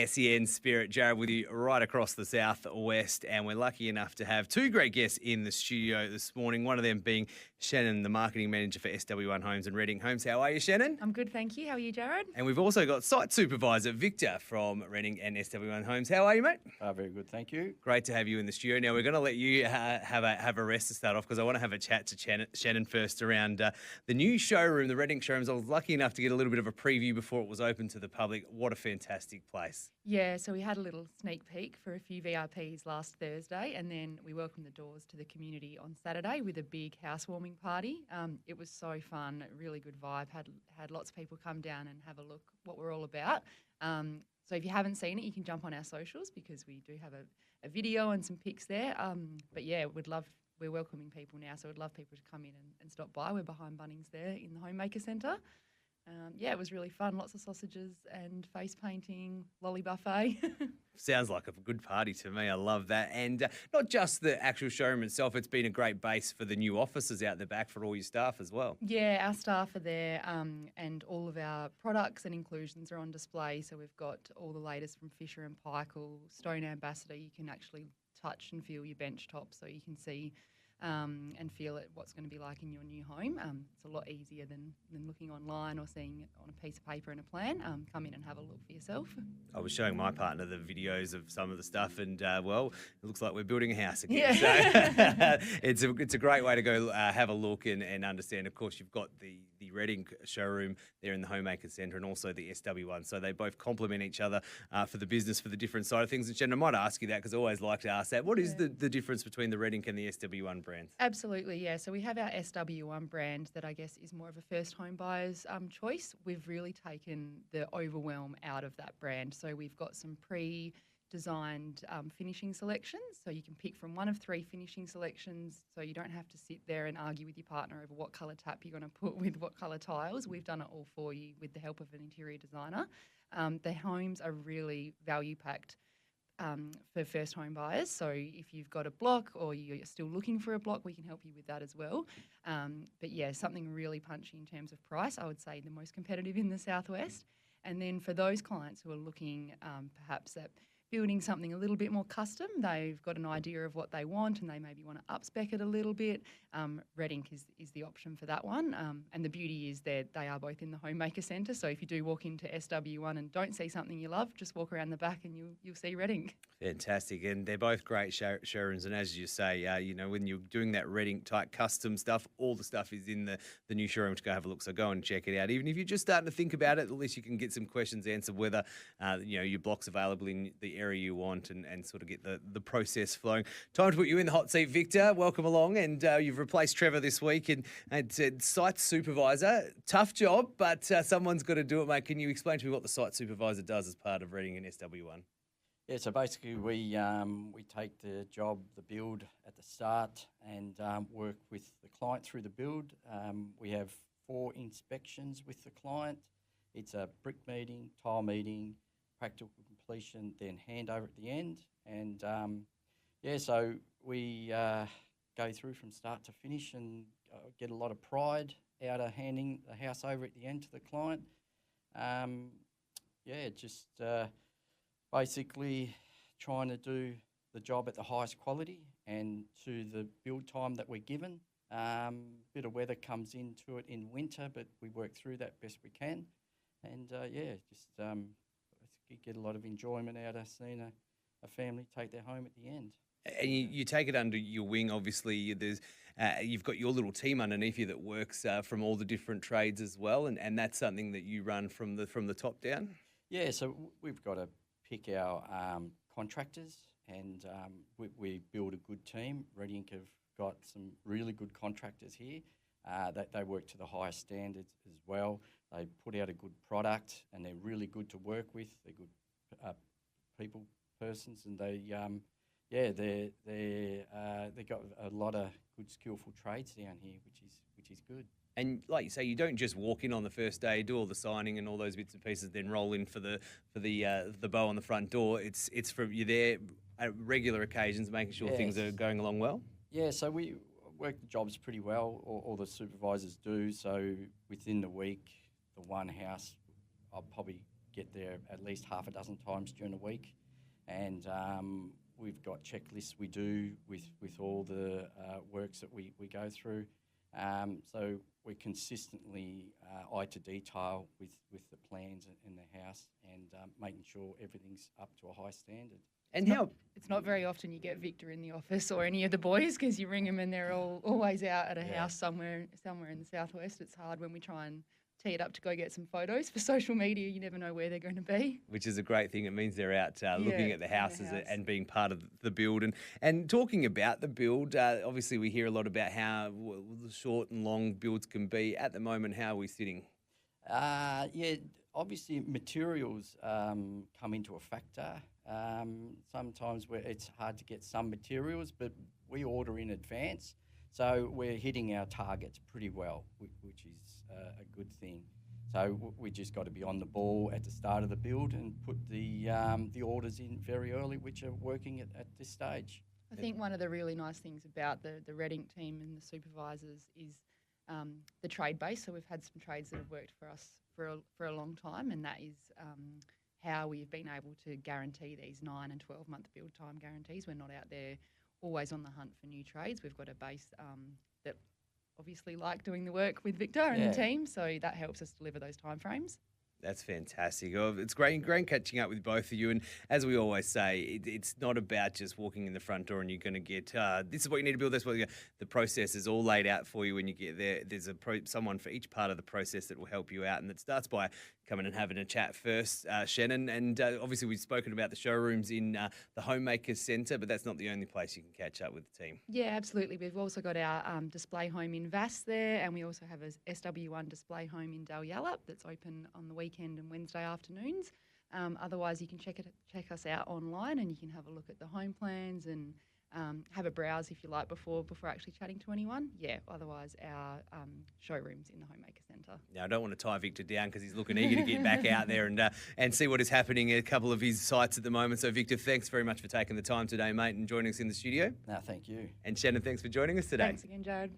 SEN Spirit. Jared with you right across the southwest, and we're lucky enough to have two great guests in the studio this morning, one of them being Shannon, the marketing manager for SW1 Homes and Redink Homes. How are you, Shannon? I'm good, thank you. How are you, Jared? And we've also got site supervisor Victor from Redink and SW1 Homes. How are you, mate? Very good, thank you. Great to have you in the studio. Now, we're going to let you have a rest to start off because I want to have a chat to Shannon first around the new showroom, the Redink showrooms. I was lucky enough to get a little bit of a preview before it was open to the public. What a fantastic place. Yeah, so we had a little sneak peek for a few VIPs last Thursday, and then we welcomed the doors to the community on Saturday with a big housewarming party. It was so fun, really good vibe. Had lots of people come down and have a look what we're all about. So if you haven't seen it, you can jump on our socials because we do have a video and some pics there. But yeah, we're welcoming people now, so we'd love people to come in and stop by. We're behind Bunnings there in the Homemaker Centre. Yeah, it was really fun. Lots of sausages and face painting, lolly buffet. Sounds like a good party to me. I love that. And not just the actual showroom itself, it's been a great base for the new offices out the back for all your staff as well. Yeah, our staff are there and all of our products and inclusions are on display. So we've got all the latest from Fisher and Paykel, Stone Ambassador. You can actually touch and feel your bench top so you can see and feel what's going to be like in your new home. It's a lot easier than looking online or seeing it on a piece of paper and a plan. Come in and have a look for yourself. I was showing my partner the videos of some of the stuff and, well, it looks like we're building a house again. Yeah. So it's a great way to go have a look and understand. Of course, you've got the Redink showroom there in the Homemaker Centre and also the SW1. So they both complement each other for the business, for the different side of things. And Shannon, I might ask you that because I always like to ask that. What is the difference between the Redink and the SW1 brands? Absolutely, yeah. So we have our SW1 brand that I guess is more of a first home buyer's choice. We've really taken the overwhelm out of that brand. So we've got some pre-designed finishing selections. So you can pick from one of three finishing selections. So you don't have to sit there and argue with your partner over what colour tap you're going to put with what colour tiles. We've done it all for you with the help of an interior designer. The homes are really value-packed for first home buyers. So if you've got a block or you're still looking for a block, we can help you with that as well. But yeah, something really punchy in terms of price. I would say the most competitive in the Southwest. And then for those clients who are looking perhaps at building something a little bit more custom, they've got an idea of what they want and they maybe want to up-spec it a little bit. Redink is the option for that one. And the beauty is that they are both in the Homemaker Centre. So if you do walk into SW1 and don't see something you love, just walk around the back and you'll see Redink. Fantastic. And they're both great showrooms. And as you say, you know, when you're doing that Redink type custom stuff, all the stuff is in the new showroom to go have a look. So go and check it out. Even if you're just starting to think about it, at least you can get some questions answered whether, you know, your block's available in the area you want and sort of get the process flowing. Time to put you in the hot seat, Victor. Welcome along. And you've replaced Trevor this week and site supervisor. Tough job, but someone's got to do it, mate. Can you explain to me what the site supervisor does as part of Redink and SW1? Yeah, so basically we take the job, the build at the start and work with the client through the build. We have 4 inspections with the client. It's a brick meeting, tile meeting, practical completion, then handover at the end. And yeah, so we go through from start to finish and get a lot of pride out of handing the house over at the end to the client. Yeah, just basically trying to do the job at the highest quality and to the build time that we're given. Bit of weather comes into it in winter, but we work through that best we can. And yeah, just get a lot of enjoyment out of seeing a family take their home at the end. And you take it under your wing, obviously. There's, you've got your little team underneath you that works from all the different trades as well, and that's something that you run from the top down? Yeah, so we've got to pick our contractors and we build a good team. Redink have got some really good contractors here. They work to the highest standards as well. They put out a good product and they're really good to work with. They're good people, persons, and they got a lot of good skillful trades down here, which is good. And like you say, you don't just walk in on the first day, do all the signing and all those bits and pieces, then roll in for the bow on the front door. It's from you're there at regular occasions, making sure things are going along well. Yeah, so we work the jobs pretty well. All the supervisors do. So within the week, the one house, I'll probably get there at least half a dozen times during the week, and we've got checklists we do with all the works that we go through. So we're consistently eye to detail with the plans in the house, and making sure everything's up to a high standard. And how It's not very often you get Victor in the office or any of the boys, because you ring them and they're always out at a house somewhere in the southwest. It's hard when we try and tee it up to go get some photos for social media. You never know where they're going to be. which is a great thing. It means they're out looking at the houses house. and being part of the build. And talking about the build, obviously we hear a lot about how the short and long builds can be. At the moment, how are we sitting? Yeah, obviously materials come into a factor. Sometimes it's hard to get some materials, but we order in advance, so we're hitting our targets pretty well, which is a good thing. So we just got to be on the ball at the start of the build and put the orders in very early, which are working at this stage. I think one of the really nice things about the Redink team and the supervisors is the trade base. So we've had some trades that have worked for us for a long time, and that is how we've been able to guarantee these 9 and 12 month build time guarantees. We're not out there always on the hunt for new trades. We've got a base that obviously like doing the work with Victor and the team, so that helps us deliver those timeframes. That's fantastic. Oh, it's great catching up with both of you. And as we always say, it's not about just walking in the front door and you're going to get, this is what you need to build, this is what the process is all laid out for you when you get there. There's someone for each part of the process that will help you out. And it starts by coming and having a chat first, Shannon. And obviously we've spoken about the showrooms in the Homemakers Centre, but that's not the only place you can catch up with the team. Yeah, absolutely. We've also got our display home in Vass there, and we also have a SW1 display home in Dalyellop that's open on the weekend and Wednesday afternoons. Otherwise, you can check us out online, and you can have a look at the home plans and have a browse if you like before actually chatting to anyone. Yeah, otherwise our showrooms in the Homemaker Centre. Now, I don't want to tie Victor down because he's looking eager to get back out there and see what is happening at a couple of his sites at the moment. So, Victor, thanks very much for taking the time today, mate, and joining us in the studio. No, thank you. And Shannon, thanks for joining us today. Thanks again, Jared.